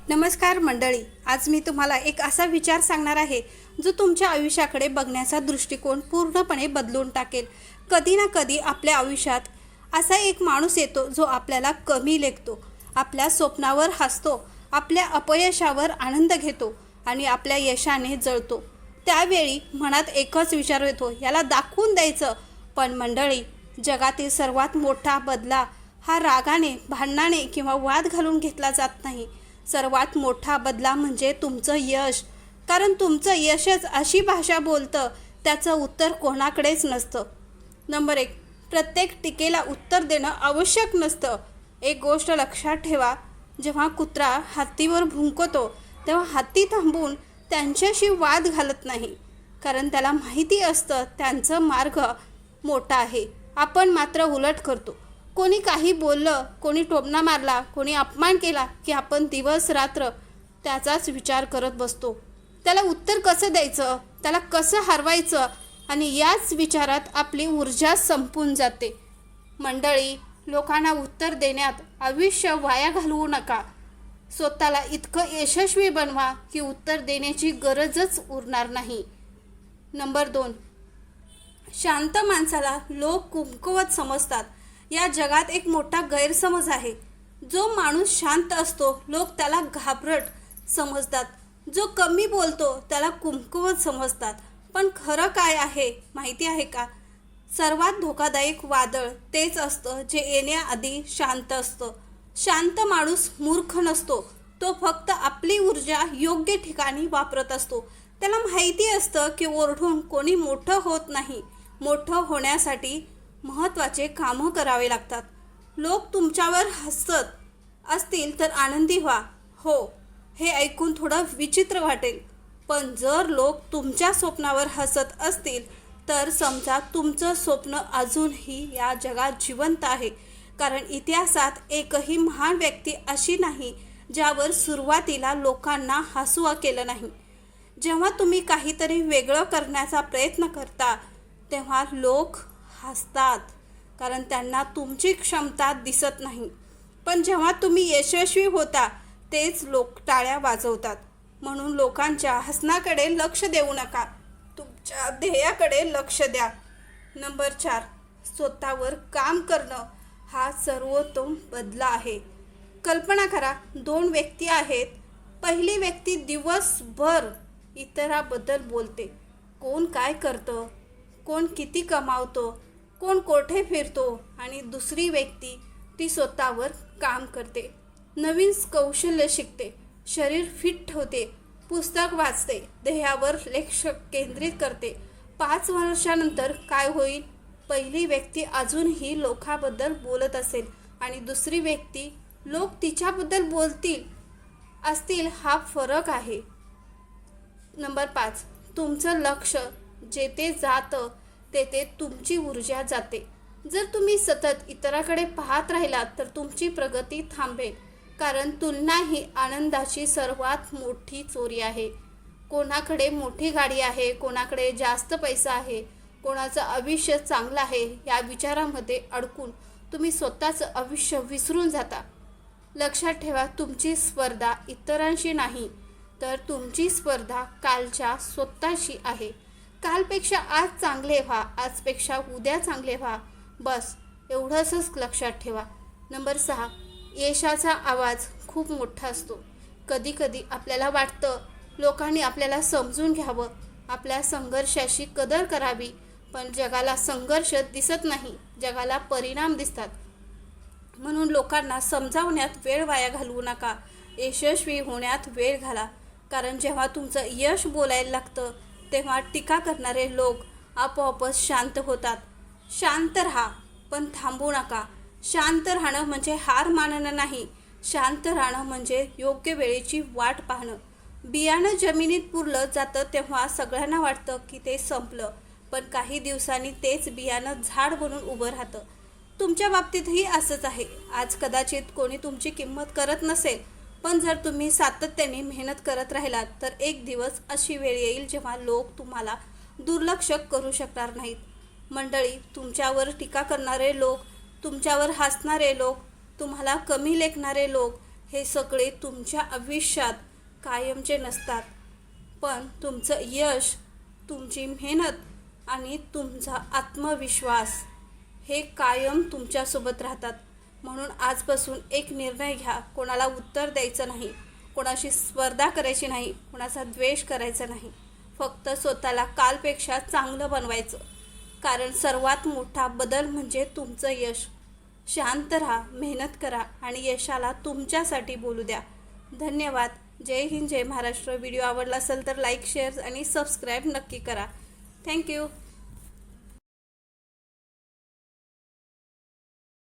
नमस्कार मंडळी, आज मी तुम्हाला एक असा विचार सांगणार आहे जो तुमच्या आयुष्याकडे बघण्याचा दृष्टिकोन पूर्णपणे बदलून टाकेल. कधी ना कधी आपल्या आयुष्यात असा एक माणूस येतो जो आपल्याला कमी लेखतो, आपल्या स्वप्नावर हसतो, आपल्या अपयशावर आनंद घेतो आणि आपल्या यशाने जळतो. त्यावेळी मनात एकच विचार येतो, याला दाखवून द्यायचं. पण मंडळी, जगातील सर्वात मोठा बदला हा रागाने, भांडणाने किंवा वाद घालून घेतला जात नाही. सर्वात मोठा बदला म्हणजे तुमचं यश. कारण तुमचं यशच अशी भाषा बोलतं, त्याचं उत्तर कोणाकडेच नसतं. नंबर 1, प्रत्येक टीकेला उत्तर देणं आवश्यक नसतं. एक गोष्ट लक्षात ठेवा, जेव्हा कुत्रा हत्तीवर भुंकतो तेव्हा हत्ती थांबून त्यांच्याशी वाद घालत नाही, कारण त्याला माहिती असतं त्यांचा मार्ग मोठा आहे. आपण मात्र उलट करतो. कोणी काही बोललं, कोणी टोमणा मारला, कोणी अपमान केला की आपण दिवस रात्र त्याचाच विचार करत बसतो. त्याला उत्तर कसं द्यायचं, त्याला कसं हरवायचं, आणि याच विचारात आपली ऊर्जा संपून जाते. मंडळी, लोकांना उत्तर देण्यात आयुष्य वाया घालवू नका. स्वतःला इतकं यशस्वी बनवा की उत्तर देण्याची गरजच उरणार नाही. नंबर 2, शांत माणसाला लोक कमकुवत समजतात. या जगात एक मोठा गैरसमज आहे. जो माणूस शांत असतो लोक त्याला घाबरट समजतात. जो कमी बोलतो त्याला कमकुवत समजतात. पण खरं काय आहे माहिती आहे का? सर्वात धोकादायक वादळ तेच असतं जे येण्याआधी शांत असतं. शांत माणूस मूर्ख नसतो, तो फक्त आपली ऊर्जा योग्य ठिकाणी वापरत असतो. त्याला माहिती असतं की ओरडून कोणी मोठं होत नाही. मोठं होण्यासाठी महत्त्वाचे कामं करावे लागतात. लोक तुमच्यावर हसत असतील तर आनंदी व्हा. हो, हे ऐकून थोडं विचित्र वाटेल, पण जर लोक तुमच्या स्वप्नावर हसत असतील तर समजा तुमचं स्वप्न अजूनही या जगात जिवंत आहे. कारण इतिहासात एकही महान व्यक्ती अशी नाही ज्यावर सुरुवातीला लोकांना हसू केलं नाही. जेव्हा तुम्ही काहीतरी वेगळं करण्याचा प्रयत्न करता तेव्हा लोक हसतात, कारण त्यांना तुमची क्षमता दिसत नाही. पण जेव्हा तुम्ही यशस्वी होता तेच लोक टाळ्या वाजवतात. म्हणून लोकांच्या हसण्याकडे लक्ष देऊ नका, तुमच्या ध्येयाकडे लक्ष द्या. नंबर 4, स्वतःवर काम करणं हा सर्वोत्तम बदला आहे. कल्पना करा, 2 व्यक्ती आहेत. पहिली व्यक्ती दिवसभर इतराबद्दल बोलते, कोण काय करतं, कोण किती कमावतो, कोण कोठे फिरतो. आणि दुसरी व्यक्ती ती स्वतःवर काम करते, नवीन कौशल्य शिकते, शरीर फिट ठेवते, पुस्तक वाचते, ध्येयावर लक्ष केंद्रित करते. 5 वर्षानंतर काय होईल? पहिली व्यक्ती अजूनही लोकांबद्दल बोलत असेल आणि दुसरी व्यक्ती लोक तिच्याबद्दल बोलतील असतील. हा फरक आहे. नंबर 5, तुमचं लक्ष जेथे जातं तेथे तुमची ऊर्जा जाते. जर तुम्ही सतत इतराकडे पाहत राहिलात तर तुमची प्रगती थांबेल. कारण तुलना ही आनंदाची सर्वात मोठी चोरी आहे. कोणाकडे मोठी गाडी आहे, कोणाकडे जास्त पैसा आहे, कोणाचं आयुष्य चांगलं आहे, या विचारामध्ये अडकून तुम्ही स्वतःचं आयुष्य विसरून जाता. लक्षात ठेवा, तुमची स्पर्धा इतरांशी नाही, तर तुमची स्पर्धा कालच्या स्वतःशी आहे. कालपेक्षा आज चांगले व्हा, आजपेक्षा उद्या चांगले व्हा. बस एवढंच लक्षात ठेवा. नंबर 6, यशाचा आवाज खूप मोठा असतो. कधी कधी आपल्याला वाटतं लोकांनी आपल्याला समजून घ्यावं, आपल्या संघर्षाची कदर करावी. पण जगाला संघर्ष दिसत नाही, जगाला परिणाम दिसतात. म्हणून लोकांना समजावण्यात वेळ वाया घालवू नका, यशस्वी होण्यात वेळ घाला. कारण जेव्हा तुमचं यश बोलायला लागतं तेव्हा टीका करणारे लोक आपोआपच शांत होतात. शांत राहा, पण थांबू नका. शांत राहणं म्हणजे हार मानणं नाही. शांत राहणं म्हणजे योग्य वेळेची वाट पाहणं. बियाणं जमिनीत पुरलं जातं तेव्हा सगळ्यांना वाटतं की ते संपलं, पण काही दिवसांनी तेच बियाणं झाड बनून उभं राहतं. तुमच्या बाबतीतही असंच आहे. आज कदाचित कोणी तुमची किंमत करत नसेल, पण जर तुम्ही सातत्याने मेहनत करत राहिलात तर एक दिवस अशी वेळ येईल जेव्हा लोक तुम्हाला दुर्लक्ष करू शकणार नाहीत. मंडळी, तुमच्यावर टीका करणारे लोक, तुमच्यावर हसणारे लोक, तुम्हाला कमी लेखणारे लोक हे सगळे तुमच्या आयुष्यात कायमचे नसतात, पण तुमचं यश, तुमची मेहनत आणि तुमचा आत्मविश्वास हे कायम तुमच्यासोबत राहतात. म्हणून आजपासून एक निर्णय घ्या, कोणाला उत्तर द्यायचं नाही, कोणाशी स्पर्धा करायची नाही, कोणाचा द्वेष करायचा नाही. फक्त स्वतःला कालपेक्षा चांगलं बनवायचं, कारण सर्वात मोठा बदल म्हणजे तुमचं यश. शांत राहा, मेहनत करा आणि यशाला तुमच्यासाठी बोलू द्या. धन्यवाद. जय हिंद, जय महाराष्ट्र. व्हिडिओ आवडला असेल तर लाईक, शेअर आणि सबस्क्राईब नक्की करा. थँक्यू.